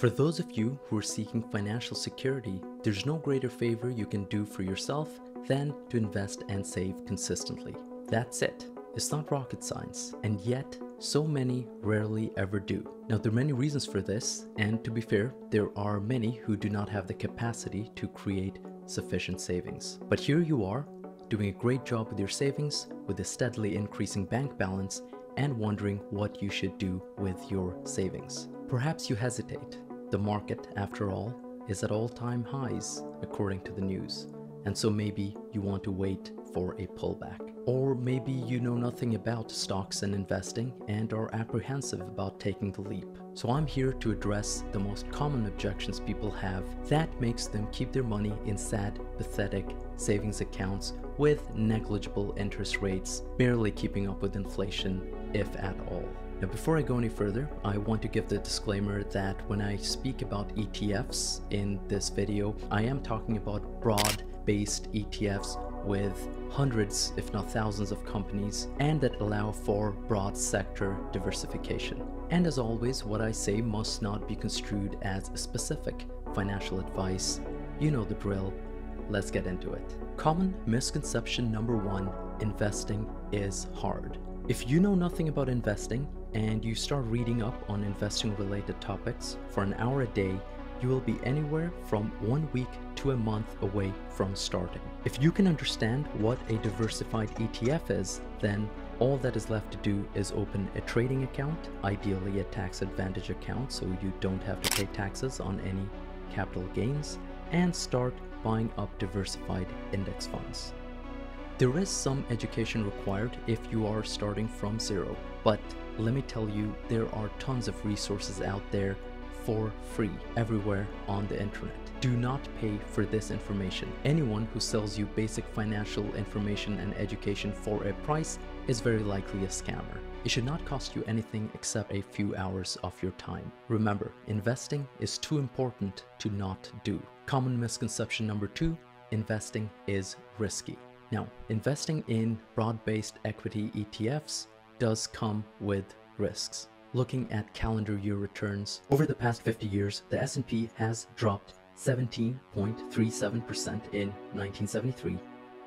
For those of you who are seeking financial security, there's no greater favor you can do for yourself than to invest and save consistently. That's it. It's not rocket science, and yet so many rarely ever do. Now, there are many reasons for this, and to be fair, there are many who do not have the capacity to create sufficient savings. But here you are, doing a great job with your savings, with a steadily increasing bank balance, and wondering what you should do with your savings. Perhaps you hesitate. The market, after all, is at all-time highs, according to the news, and so maybe you want to wait for a pullback. Or maybe you know nothing about stocks and investing and are apprehensive about taking the leap. So I'm here to address the most common objections people have that makes them keep their money in sad, pathetic savings accounts with negligible interest rates, barely keeping up with inflation, if at all. Now, before I go any further, I want to give the disclaimer that when I speak about ETFs in this video, I am talking about broad-based ETFs with hundreds, if not thousands of companies, and that allow for broad sector diversification. And as always, what I say must not be construed as specific financial advice. You know the drill. Let's get into it. Common misconception number one: investing is hard. If you know nothing about investing and you start reading up on investing related topics for an hour a day, you will be anywhere from 1 week to a month away from starting. If you can understand what a diversified ETF is, then all that is left to do is open a trading account, ideally a tax advantage account so you don't have to pay taxes on any capital gains, and start buying up diversified index funds. There is some education required if you are starting from zero, but let me tell you, there are tons of resources out there for free everywhere on the internet. Do not pay for this information. Anyone who sells you basic financial information and education for a price is very likely a scammer. It should not cost you anything except a few hours of your time. Remember, investing is too important to not do. Common misconception number two: investing is risky. Now, investing in broad-based equity ETFs does come with risks. Looking at calendar year returns, over the past 50 years, the S&P has dropped 17.37% in 1973,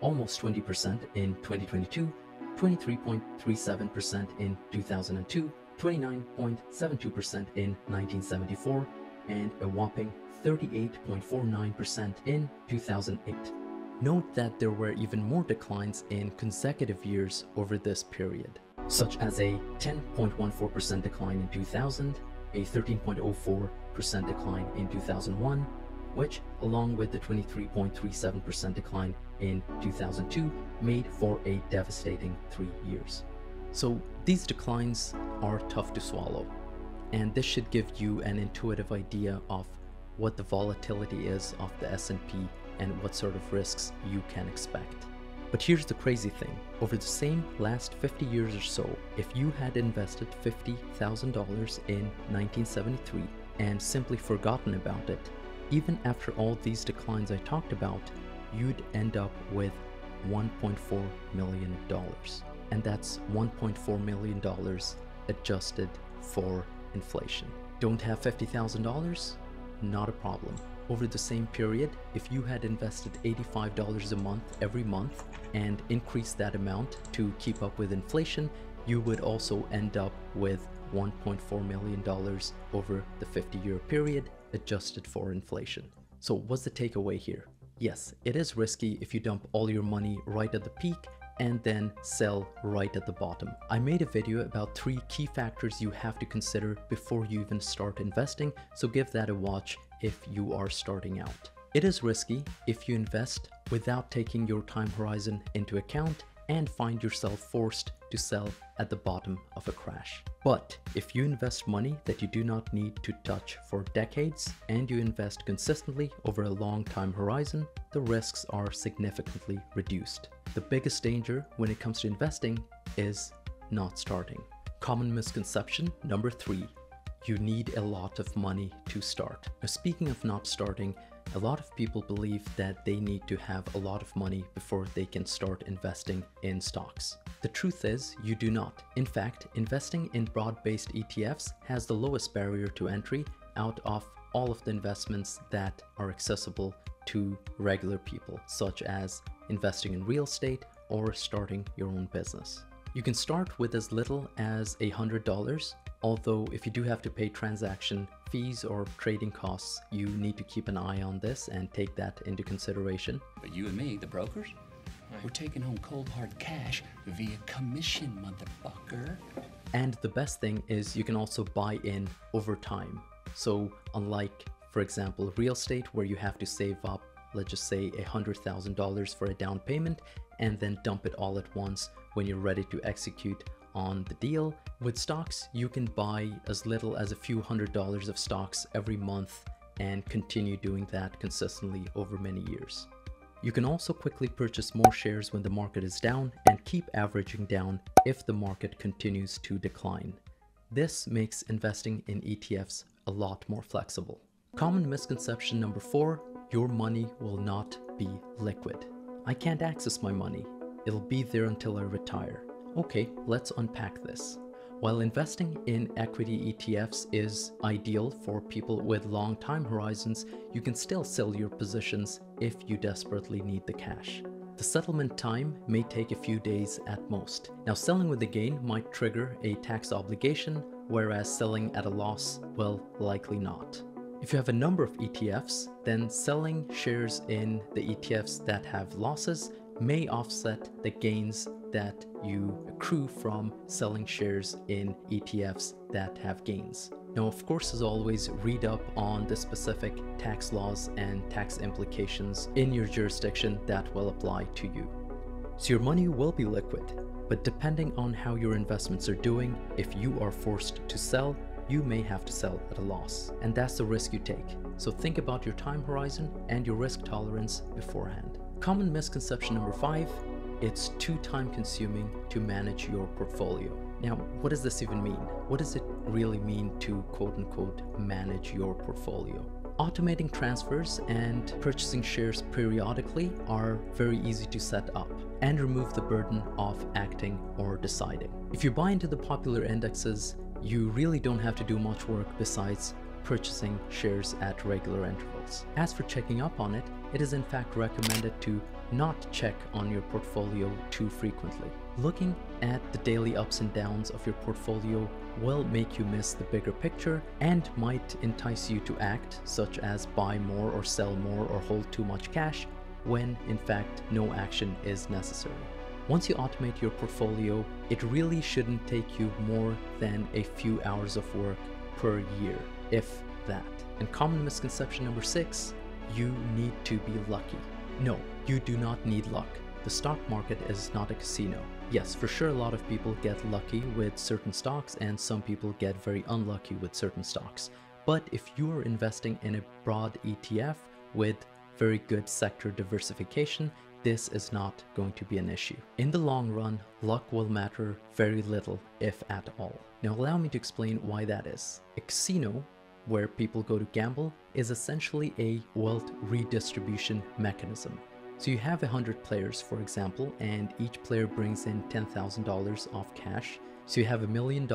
almost 20% in 2022, 23.37% in 2002, 29.72% in 1974, and a whopping 38.49% in 2008. Note that there were even more declines in consecutive years over this period, such as a 10.14% decline in 2000, a 13.04% decline in 2001, which, along with the 23.37% decline in 2002, made for a devastating 3 years. So these declines are tough to swallow, and this should give you an intuitive idea of what the volatility is of the S&P and what sort of risks you can expect. But here's the crazy thing: over the same last 50 years or so, if you had invested $50,000 in 1973 and simply forgotten about it, even after all these declines I talked about, you'd end up with $1.4 million. And that's $1.4 million adjusted for inflation. Don't have $50,000? Not a problem. Over the same period, if you had invested $85 a month every month and increased that amount to keep up with inflation, you would also end up with $1.4 million over the 50-year period, adjusted for inflation. So what's the takeaway here? Yes, it is risky if you dump all your money right at the peak and then sell right at the bottom. I made a video about 3 key factors you have to consider before you even start investing, so give that a watch if you are starting out. It is risky if you invest without taking your time horizon into account and find yourself forced to sell at the bottom of a crash. But if you invest money that you do not need to touch for decades and you invest consistently over a long time horizon, the risks are significantly reduced. The biggest danger when it comes to investing is not starting. Common misconception number 3: you need a lot of money to start. Now, speaking of not starting, a lot of people believe that they need to have a lot of money before they can start investing in stocks. The truth is, you do not. In fact, investing in broad-based ETFs has the lowest barrier to entry out of all of the investments that are accessible to regular people, such as investing in real estate or starting your own business. You can start with as little as $100, although if you do have to pay transaction fees or trading costs, you need to keep an eye on this and take that into consideration. But you and me, the brokers, we're taking home cold hard cash via commission, motherfucker. And the best thing is you can also buy in over time. So unlike, for example, real estate where you have to save up, let's just say $100,000 for a down payment and then dump it all at once when you're ready to execute on the deal. With stocks, you can buy as little as a few $100s of stocks every month and continue doing that consistently over many years. You can also quickly purchase more shares when the market is down and keep averaging down if the market continues to decline. This makes investing in ETFs a lot more flexible. Common misconception number 4, your money will not be liquid. I can't access my money. It'll be there until I retire. Okay, let's unpack this. While investing in equity ETFs is ideal for people with long time horizons, you can still sell your positions if you desperately need the cash. The settlement time may take a few days at most. Now, selling with a gain might trigger a tax obligation, whereas selling at a loss will likely not. If you have a number of ETFs, then selling shares in the ETFs that have losses may offset the gains that you accrue from selling shares in ETFs that have gains. Now, of course, as always, read up on the specific tax laws and tax implications in your jurisdiction that will apply to you. So your money will be liquid, but depending on how your investments are doing, if you are forced to sell, you may have to sell at a loss. And that's the risk you take. So think about your time horizon and your risk tolerance beforehand. Common misconception number 5, it's too time consuming to manage your portfolio. Now, what does this even mean? What does it really mean to quote unquote manage your portfolio? Automating transfers and purchasing shares periodically are very easy to set up and remove the burden of acting or deciding. If you buy into the popular indexes, you really don't have to do much work besides purchasing shares at regular intervals. As for checking up on it, it is in fact recommended to not check on your portfolio too frequently. Looking at the daily ups and downs of your portfolio will make you miss the bigger picture and might entice you to act, such as buy more or sell more or hold too much cash, when in fact no action is necessary. Once you automate your portfolio, it really shouldn't take you more than a few hours of work per year, if that. And common misconception number 6, you need to be lucky. No, you do not need luck. The stock market is not a casino. Yes, for sure a lot of people get lucky with certain stocks and some people get very unlucky with certain stocks. But if you are investing in a broad ETF with very good sector diversification, this is not going to be an issue. In the long run, luck will matter very little, if at all. Now allow me to explain why that is. A casino, where people go to gamble, is essentially a wealth redistribution mechanism. So you have 100 players, for example, and each player brings in $10,000 of cash. So you have $1 million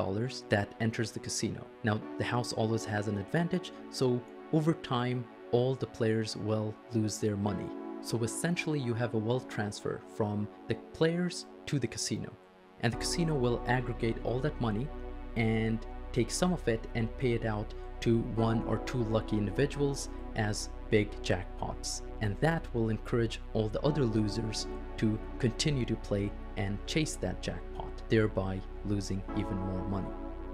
that enters the casino. Now the house always has an advantage, so over time, all the players will lose their money. So essentially you have a wealth transfer from the players to the casino, and the casino will aggregate all that money and take some of it and pay it out to 1 or 2 lucky individuals as big jackpots, and that will encourage all the other losers to continue to play and chase that jackpot, thereby losing even more money.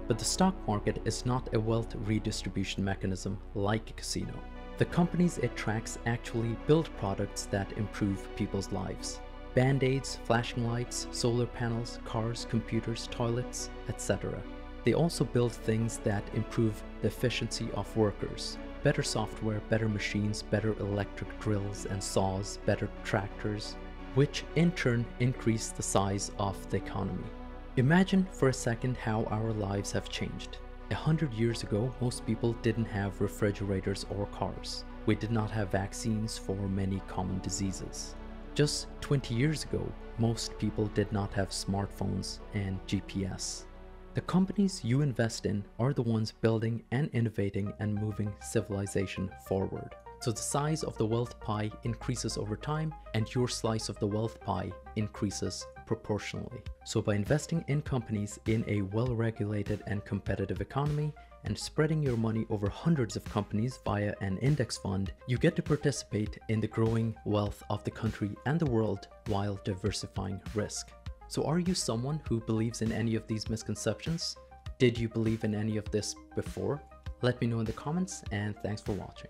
But the stock market is not a wealth redistribution mechanism like a casino. The companies it tracks actually build products that improve people's lives. Band-aids, flashing lights, solar panels, cars, computers, toilets, etc. They also build things that improve the efficiency of workers. Better software, better machines, better electric drills and saws, better tractors, which in turn increase the size of the economy. Imagine for a second how our lives have changed. 100 years ago, most people didn't have refrigerators or cars. We did not have vaccines for many common diseases. Just 20 years ago, most people did not have smartphones and GPS. The companies you invest in are the ones building and innovating and moving civilization forward. So the size of the wealth pie increases over time, and your slice of the wealth pie increases proportionally. So by investing in companies in a well-regulated and competitive economy and spreading your money over hundreds of companies via an index fund, you get to participate in the growing wealth of the country and the world while diversifying risk. So are you someone who believes in any of these misconceptions? Did you believe in any of this before? Let me know in the comments, and thanks for watching.